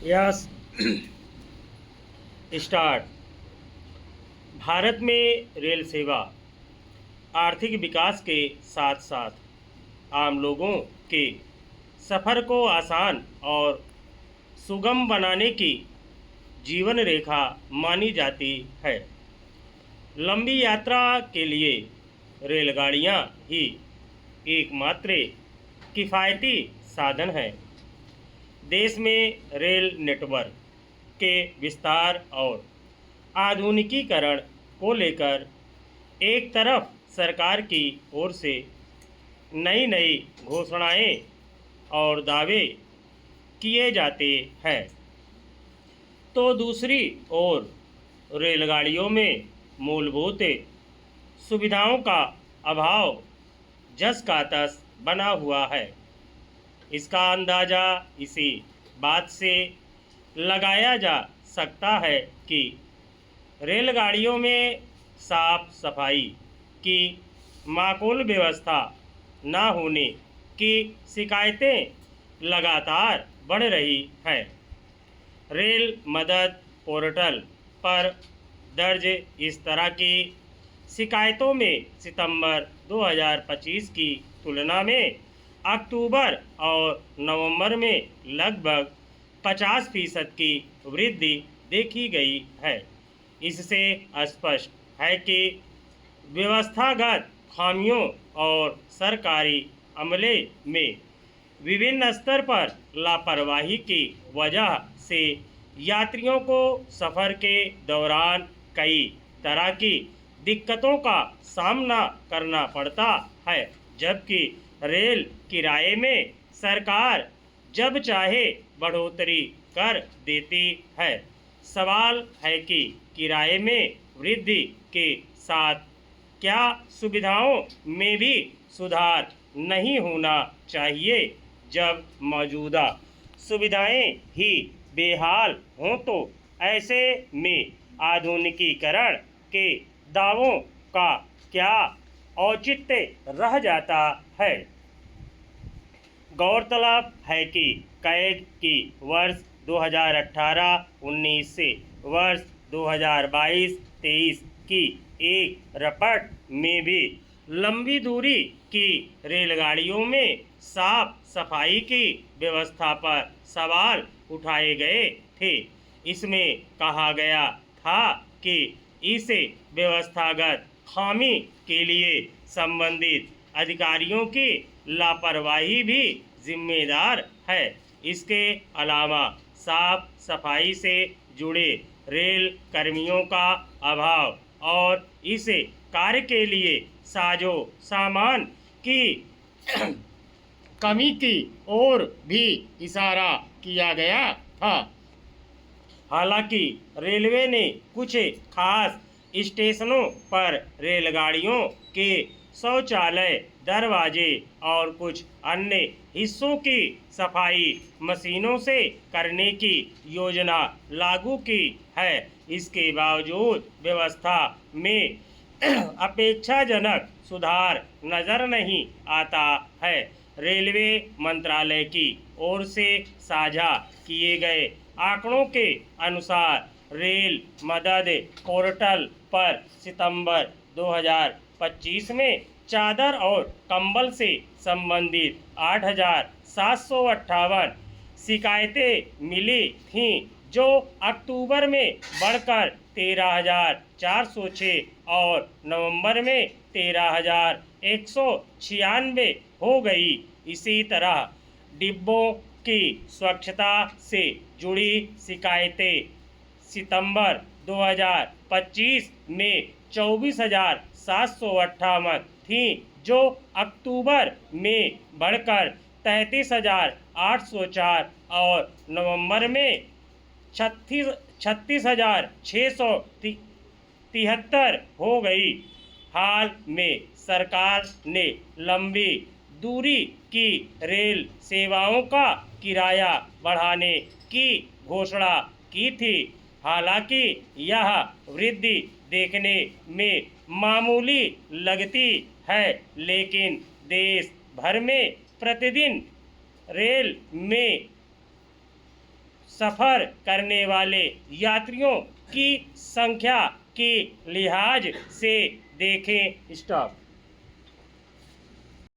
Yes start. Bharat में rail सेवा आर्थिक विकास के साथ साथ आम लोगों के सफ़र को आसान और सुगम बनाने की जीवन रेखा मानी जाती है। लंबी यात्रा के लिए रेलगाड़ियां ही एकमात्र किफ़ायती साधन है। देश में रेल नेटवर्क के विस्तार और आधुनिकीकरण को लेकर एक तरफ सरकार की ओर से नई नई घोषणाएं और दावे किए जाते हैं, तो दूसरी ओर रेलगाड़ियों में मूलभूत सुविधाओं का अभाव जस का तस बना हुआ है। इसका अंदाज़ा इसी बात से लगाया जा सकता है कि रेलगाड़ियों में साफ सफाई की माकूल व्यवस्था न होने की शिकायतें लगातार बढ़ रही हैं। रेल मदद पोर्टल पर दर्ज इस तरह की शिकायतों में सितंबर 2025 की तुलना में अक्टूबर और नवंबर में लगभग 50% की वृद्धि देखी गई है। इससे स्पष्ट है कि व्यवस्थागत खामियों और सरकारी अमले में विभिन्न स्तर पर लापरवाही की वजह से यात्रियों को सफ़र के दौरान कई तरह की दिक्कतों का सामना करना पड़ता है, जबकि रेल किराए में सरकार जब चाहे बढ़ोतरी कर देती है। सवाल है कि किराए में वृद्धि के साथ क्या सुविधाओं में भी सुधार नहीं होना चाहिए? जब मौजूदा सुविधाएं ही बेहाल हों तो ऐसे में आधुनिकीकरण के दावों का क्या औचित्य रह जाता है? गौरतलब है कि कैग की वर्ष 2018-19 से वर्ष 2022-23 की एक रिपोर्ट में भी लंबी दूरी की रेलगाड़ियों में साफ सफाई की व्यवस्था पर सवाल उठाए गए थे। इसमें कहा गया था कि इस व्यवस्थागत खामी के लिए संबंधित अधिकारियों की लापरवाही भी जिम्मेदार है। इसके अलावा साफ सफाई से जुड़े रेल कर्मियों का अभाव और इस कार्य के लिए साजो सामान की कमी की ओर भी इशारा किया गया था। हालांकि रेलवे ने कुछ खास स्टेशनों पर रेलगाड़ियों के शौचालय दरवाजे और कुछ अन्य हिस्सों की सफाई मशीनों से करने की योजना लागू की है। इसके बावजूद व्यवस्था में अपेक्षाजनक सुधार नजर नहीं आता है। रेलवे मंत्रालय की ओर से साझा किए गए आंकड़ों के अनुसार रेल मदद पोर्टल पर सितंबर 2025 में चादर और कंबल से संबंधित 8,758 शिकायतें मिली थीं, जो अक्टूबर में बढ़कर 13,406 और नवंबर में 13,196 हो गई। इसी तरह डिब्बों की स्वच्छता से जुड़ी शिकायतें सितंबर 2025 में 24,758 थीं, जो अक्टूबर में बढ़कर 33,804 और नवंबर में 36,673 हो गई। हाल में सरकार ने लंबी दूरी की रेल सेवाओं का किराया बढ़ाने की घोषणा की थी। हालांकि यह वृद्धि देखने में मामूली लगती है, लेकिन देश भर में प्रतिदिन रेल में सफ़र करने वाले यात्रियों की संख्या के लिहाज से देखें। स्टॉप।